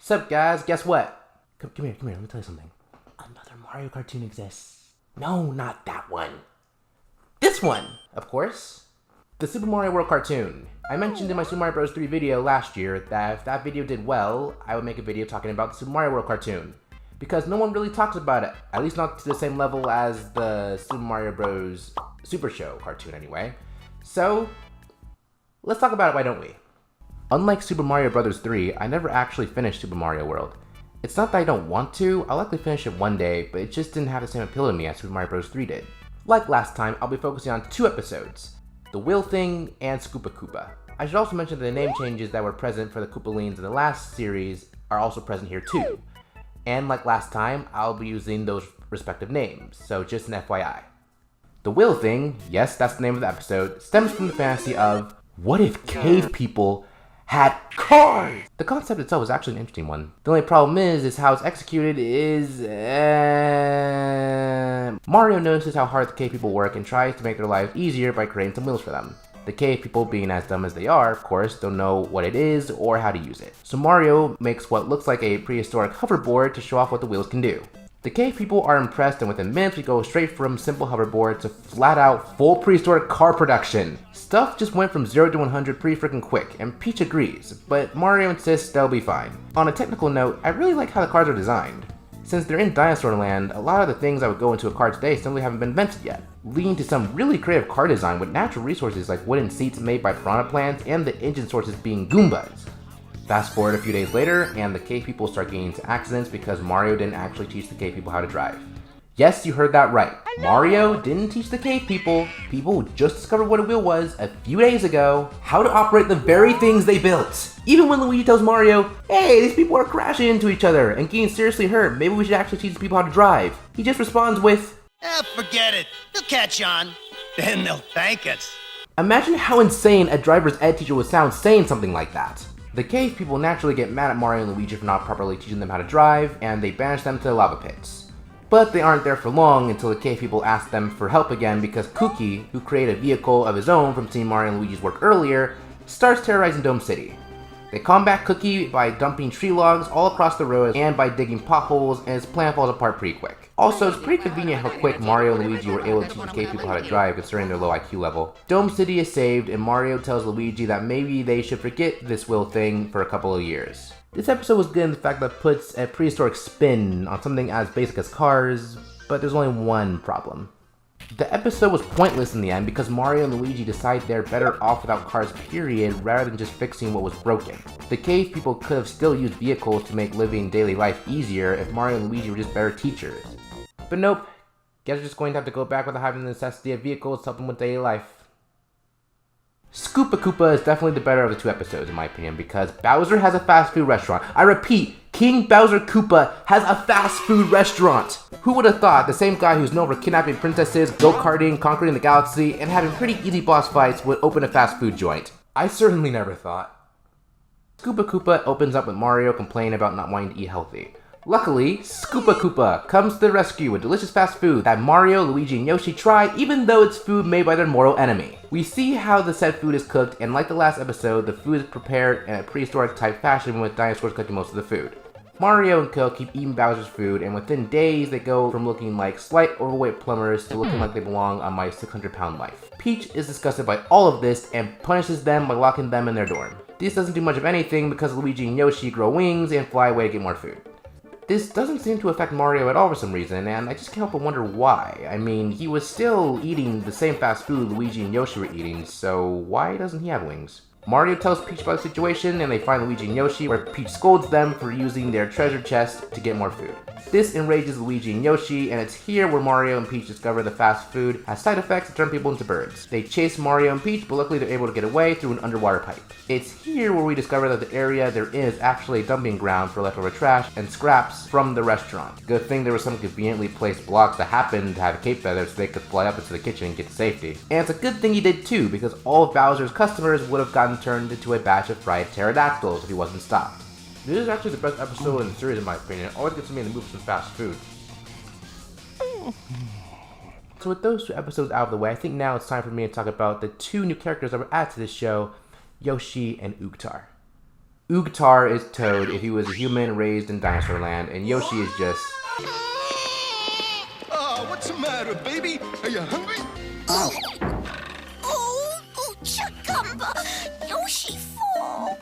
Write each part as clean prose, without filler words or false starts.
Sup guys, guess what? Come here, let me tell you something. Another Mario cartoon exists. No, not that one. This one, of course. The Super Mario World cartoon. I mentioned in my Super Mario Bros. 3 video last year that if that video did well, I would make a video talking about the Super Mario World cartoon. Because no one really talks about it, at least not to the same level as the Super Mario Bros. Super Show cartoon anyway. So, let's talk about it, why don't we? Unlike Super Mario Bros. 3, I never actually finished Super Mario World. It's not that I don't want to, I'll likely finish it one day, but it just didn't have the same appeal to me as Super Mario Bros. 3 did. Like last time, I'll be focusing on 2 episodes, The Wheel Thing and Scoopa Koopa. I should also mention that the name changes that were present for the Koopalings in the last series are also present here too. And like last time, I'll be using those respective names, so just an FYI. The Wheel Thing, yes, that's the name of the episode, stems from the fantasy of, what if cave people had cars? The concept itself is actually an interesting one. The only problem is how it's executed is... Mario notices how hard the cave people work and tries to make their lives easier by creating some wheels for them. The cave people, being as dumb as they are, of course, don't know what it is or how to use it. So Mario makes what looks like a prehistoric hoverboard to show off what the wheels can do. The cave people are impressed, and within minutes we go straight from simple hoverboard to flat out full prehistoric car production. Stuff just went from 0 to 100 pretty freaking quick, and Peach agrees, but Mario insists they'll be fine. On a technical note, I really like how the cars are designed. Since they're in Dinosaur Land, a lot of the things that would go into a car today simply haven't been invented yet, leading to some really creative car design with natural resources like wooden seats made by piranha plants and the engine sources being Goombas. Fast forward a few days later, and the cave people start getting into accidents because Mario didn't actually teach the cave people how to drive. Yes, you heard that right. Mario didn't teach the cave people who just discovered what a wheel was a few days ago, how to operate the very things they built. Even when Luigi tells Mario, hey, these people are crashing into each other and getting seriously hurt, maybe we should actually teach these people how to drive. He just responds with, forget it. They'll catch on. Then they'll thank us. Imagine how insane a driver's ed teacher would sound saying something like that. The cave people naturally get mad at Mario and Luigi for not properly teaching them how to drive, and they banish them to the lava pits. But they aren't there for long until the cave people ask them for help again because Cookie, who created a vehicle of his own from seeing Mario and Luigi's work earlier, starts terrorizing Dome City. They combat Cookie by dumping tree logs all across the road and by digging potholes, and his plan falls apart pretty quick. Also, it's pretty convenient how quick Mario and Luigi were able to teach the cave people how to drive considering their low IQ level. Dome City is saved, and Mario tells Luigi that maybe they should forget this wheel thing for a couple of years. This episode was good in the fact that it puts a prehistoric spin on something as basic as cars, but there's only one problem. The episode was pointless in the end because Mario and Luigi decide they're better off without cars period rather than just fixing what was broken. The cave people could have still used vehicles to make living daily life easier if Mario and Luigi were just better teachers. But nope, guess we're just going to have to go back with having the necessity of vehicles to help them with daily life. Scoopa Koopa is definitely the better of the 2 episodes in my opinion because Bowser has a fast food restaurant. I repeat, King Bowser Koopa has a fast food restaurant! Who would have thought the same guy who's known for kidnapping princesses, go-karting, conquering the galaxy, and having pretty easy boss fights would open a fast food joint? I certainly never thought. Scoopa Koopa opens up with Mario complaining about not wanting to eat healthy. Luckily, Scoopa Koopa comes to the rescue with delicious fast food that Mario, Luigi, and Yoshi try even though it's food made by their mortal enemy. We see how the said food is cooked, and like the last episode, the food is prepared in a prehistoric type fashion with dinosaurs cooking most of the food. Mario and Co keep eating Bowser's food, and within days they go from looking like slight overweight plumbers to looking like they belong on my 600-pound life. Peach is disgusted by all of this and punishes them by locking them in their dorm. This doesn't do much of anything because Luigi and Yoshi grow wings and fly away to get more food. This doesn't seem to affect Mario at all for some reason, and I just can't help but wonder why. I mean, he was still eating the same fast food Luigi and Yoshi were eating, so why doesn't he have wings? Mario tells Peach about the situation, and they find Luigi and Yoshi, where Peach scolds them for using their treasure chest to get more food. This enrages Luigi and Yoshi, and it's here where Mario and Peach discover the fast food has side effects that turn people into birds. They chase Mario and Peach, but luckily they're able to get away through an underwater pipe. It's here where we discover that the area they're in is actually a dumping ground for leftover trash and scraps from the restaurant. Good thing there were some conveniently placed blocks that happened to have a cape feather so they could fly up into the kitchen and get to safety. And it's a good thing he did too, because all of Bowser's customers would have gotten turned into a batch of fried pterodactyls if he wasn't stopped. This is actually the best episode in the series in my opinion. It always gets me in the mood for some fast food. So with those 2 episodes out of the way, I think now it's time for me to talk about the 2 new characters that were added to this show, Yoshi and Oogtar. Oogtar is Toad if he was a human raised in dinosaur land, and Yoshi is just... Oh, what's the matter, baby? Are you hungry? Oh, Chagumba, Yoshi fall.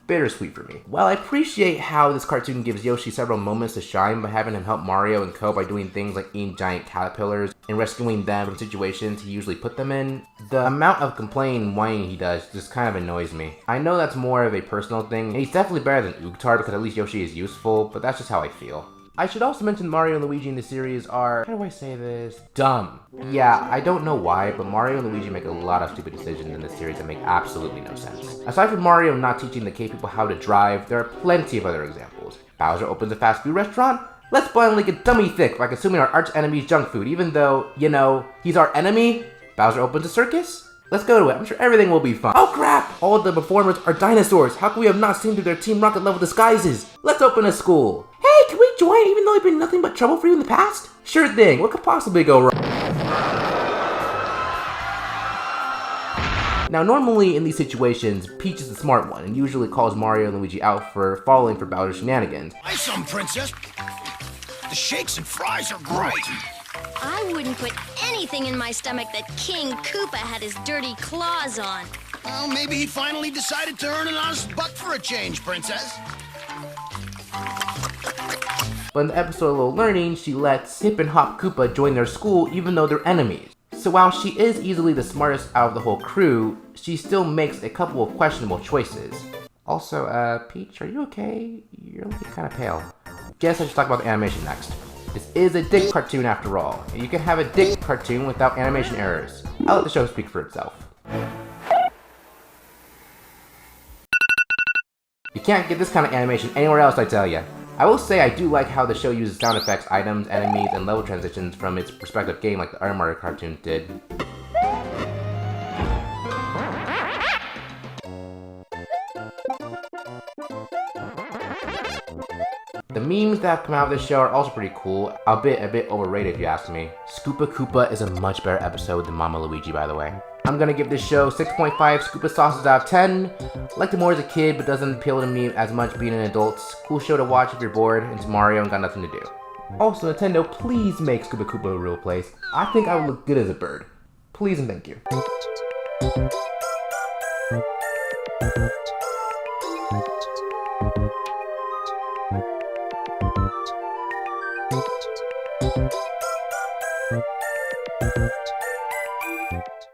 bittersweet for me. While I appreciate how this cartoon gives Yoshi several moments to shine by having him help Mario and Co by doing things like eating giant caterpillars and rescuing them from situations he usually put them in, the amount of complaining and whining he does just kind of annoys me. I know that's more of a personal thing, and he's definitely better than Oogtar because at least Yoshi is useful, but that's just how I feel. I should also mention Mario and Luigi in the series are, how do I say this? Dumb. Yeah, I don't know why, but Mario and Luigi make a lot of stupid decisions in this series that make absolutely no sense. Aside from Mario not teaching the cave people how to drive, there are plenty of other examples. Bowser opens a fast food restaurant? Let's blindly get dummy thick by consuming our arch enemy's junk food, even though, you know, he's our enemy. Bowser opens a circus? Let's go to it, I'm sure everything will be fun. Oh crap! All the performers are dinosaurs. How can we have not seen through their Team Rocket level disguises? Let's open a school. Hey, can we join even though we've been nothing but trouble for you in the past? Sure thing, what could possibly go wrong? Now normally in these situations, Peach is the smart one and usually calls Mario and Luigi out for falling for Bowser's shenanigans. Hi, some princess. The shakes and fries are great. I wouldn't put anything in my stomach that King Koopa had his dirty claws on. Well, maybe he finally decided to earn an honest buck for a change, princess. But in the episode of Little Learning, she lets Hip and Hop Koopa join their school even though they're enemies. So while she is easily the smartest out of the whole crew, she still makes a couple of questionable choices. Also, Peach, are you okay? You're looking kind of pale. Guess I should talk about the animation next. This is a dick cartoon after all, and you can have a dick cartoon without animation errors. I'll let the show speak for itself. You can't get this kind of animation anywhere else, I tell ya. I will say I do like how the show uses sound effects, items, enemies, and level transitions from its respective game like the other Mario cartoons did. The memes that have come out of this show are also pretty cool, albeit a bit overrated if you ask me. Scoopa Koopa is a much better episode than Mama Luigi, by the way. I'm gonna give this show 6.5 Scoopa sauces out of 10. Liked it more as a kid, but doesn't appeal to me as much being an adult. Cool show to watch if you're bored, and it's Mario and got nothing to do. Also, Nintendo, please make Scoopa Koopa a real place. I think I would look good as a bird. Please and thank you.